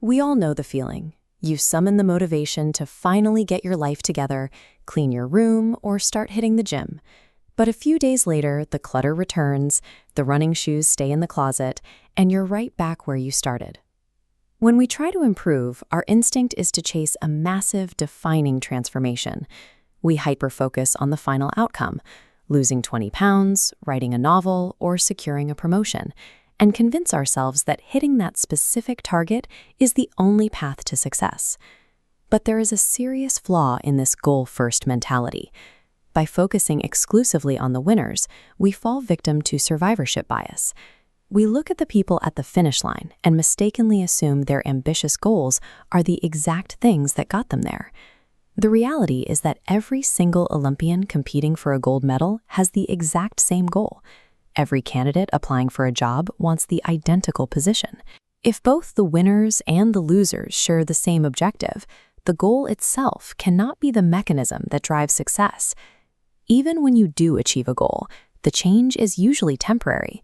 We all know the feeling. You summon the motivation to finally get your life together, clean your room, or start hitting the gym. But a few days later, the clutter returns, the running shoes stay in the closet, and you're right back where you started. When we try to improve, our instinct is to chase a massive, defining transformation. We hyper-focus on the final outcome, losing 20 pounds, writing a novel, or securing a promotion, and convince ourselves that hitting that specific target is the only path to success. But there is a serious flaw in this goal-first mentality. By focusing exclusively on the winners, we fall victim to survivorship bias. We look at the people at the finish line and mistakenly assume their ambitious goals are the exact things that got them there. The reality is that every single Olympian competing for a gold medal has the exact same goal. Every candidate applying for a job wants the identical position. If both the winners and the losers share the same objective, the goal itself cannot be the mechanism that drives success. Even when you do achieve a goal, the change is usually temporary.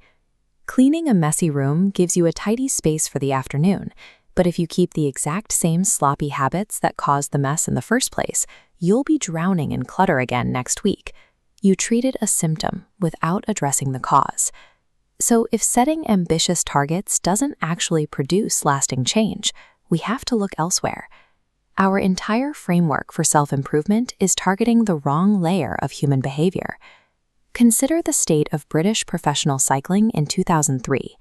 Cleaning a messy room gives you a tidy space for the afternoon, but if you keep the exact same sloppy habits that caused the mess in the first place, you'll be drowning in clutter again next week. You treated a symptom without addressing the cause. So if setting ambitious targets doesn't actually produce lasting change, we have to look elsewhere. Our entire framework for self-improvement is targeting the wrong layer of human behavior. Consider the state of British professional cycling in 2003.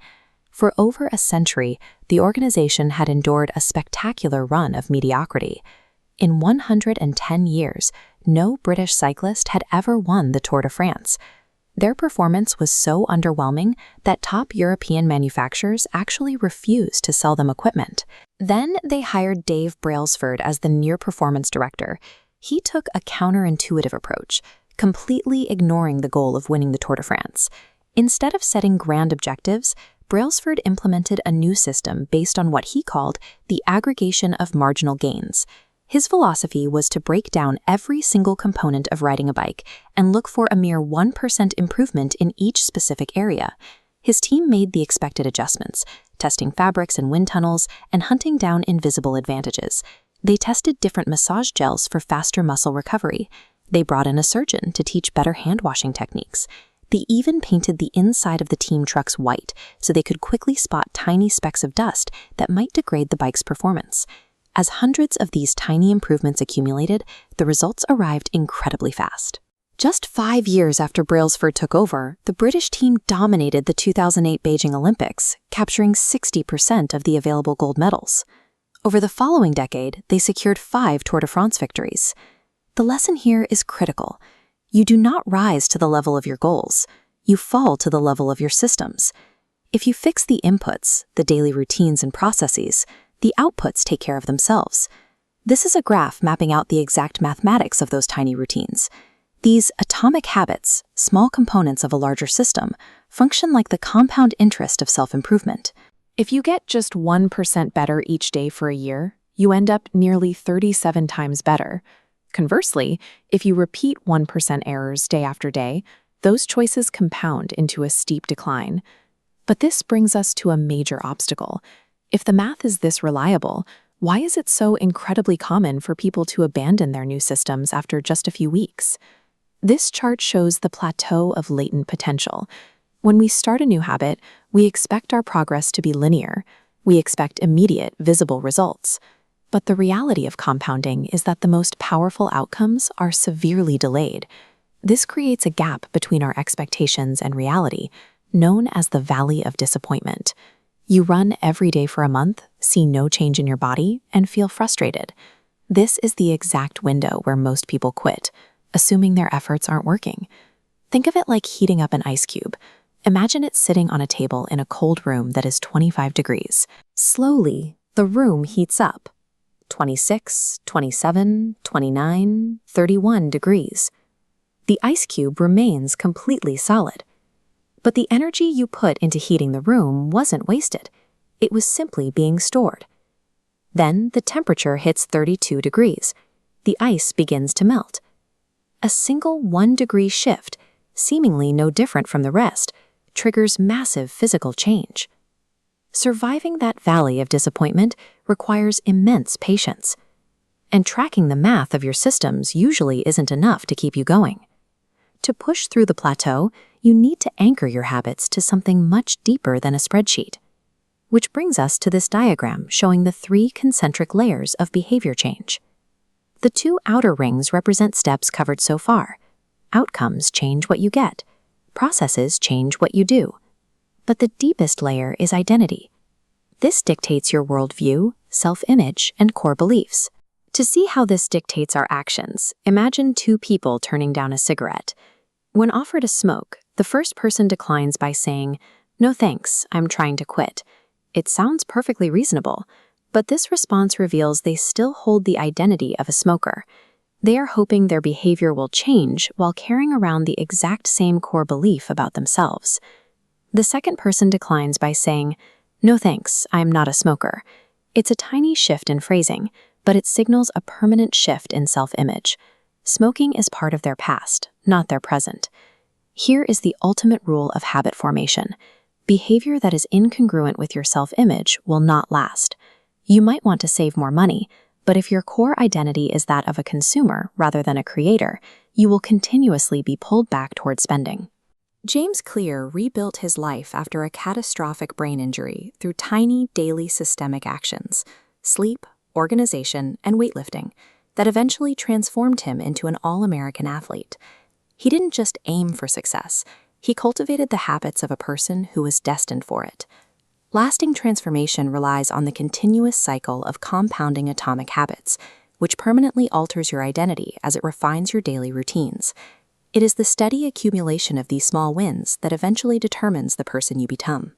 For over a century, the organization had endured a spectacular run of mediocrity. In 110 years, no British cyclist had ever won the Tour de France. Their performance was so underwhelming that top European manufacturers actually refused to sell them equipment. Then they hired Dave Brailsford as the near-performance director. He took a counterintuitive approach, completely ignoring the goal of winning the Tour de France. Instead of setting grand objectives, Brailsford implemented a new system based on what he called the aggregation of marginal gains. His philosophy was to break down every single component of riding a bike and look for a mere 1% improvement in each specific area. His team made the expected adjustments, testing fabrics and wind tunnels and hunting down invisible advantages. They tested different massage gels for faster muscle recovery. They brought in a surgeon to teach better hand-washing techniques. They even painted the inside of the team trucks white so they could quickly spot tiny specks of dust that might degrade the bike's performance. As hundreds of these tiny improvements accumulated, the results arrived incredibly fast. Just 5 years after Brailsford took over, the British team dominated the 2008 Beijing Olympics, capturing 60% of the available gold medals. Over the following decade, they secured 5 Tour de France victories. The lesson here is critical. You do not rise to the level of your goals. You fall to the level of your systems. If you fix the inputs, the daily routines and processes, the outputs take care of themselves. This is a graph mapping out the exact mathematics of those tiny routines. These atomic habits, small components of a larger system, function like the compound interest of self-improvement. If you get just 1% better each day for a year, you end up nearly 37 times better. Conversely, if you repeat 1% errors day after day, those choices compound into a steep decline. But this brings us to a major obstacle. If the math is this reliable, why is it so incredibly common for people to abandon their new systems after just a few weeks? This chart shows the plateau of latent potential. When we start a new habit, we expect our progress to be linear. We expect immediate, visible results. But the reality of compounding is that the most powerful outcomes are severely delayed. This creates a gap between our expectations and reality, known as the valley of disappointment. You run every day for a month, see no change in your body, and feel frustrated. This is the exact window where most people quit, assuming their efforts aren't working. Think of it like heating up an ice cube. Imagine it sitting on a table in a cold room that is 25 degrees. Slowly, the room heats up. 26, 27, 29, 31 degrees. The ice cube remains completely solid. But the energy you put into heating the room wasn't wasted. It was simply being stored. Then the temperature hits 32 degrees. The ice begins to melt. A single 1-degree shift, seemingly no different from the rest, triggers massive physical change. Surviving that valley of disappointment requires immense patience. And tracking the math of your systems usually isn't enough to keep you going. To push through the plateau, you need to anchor your habits to something much deeper than a spreadsheet. Which brings us to this diagram showing the 3 concentric layers of behavior change. The 2 outer rings represent steps covered so far. Outcomes change what you get. Processes change what you do. But the deepest layer is identity. This dictates your worldview, self-image, and core beliefs. To see how this dictates our actions, imagine 2 people turning down a cigarette. When offered a smoke, the first person declines by saying, "No thanks, I'm trying to quit." It sounds perfectly reasonable, but this response reveals they still hold the identity of a smoker. They are hoping their behavior will change while carrying around the exact same core belief about themselves. The second person declines by saying, "No thanks, I'm not a smoker." It's a tiny shift in phrasing, but it signals a permanent shift in self-image. Smoking is part of their past, not their present. Here is the ultimate rule of habit formation. Behavior that is incongruent with your self-image will not last. You might want to save more money, but if your core identity is that of a consumer rather than a creator, you will continuously be pulled back toward spending. James Clear rebuilt his life after a catastrophic brain injury through tiny daily systemic actions, sleep, organization, and weightlifting, that eventually transformed him into an all-American athlete. He didn't just aim for success, he cultivated the habits of a person who was destined for it. Lasting transformation relies on the continuous cycle of compounding atomic habits, which permanently alters your identity as it refines your daily routines. It is the steady accumulation of these small wins that eventually determines the person you become.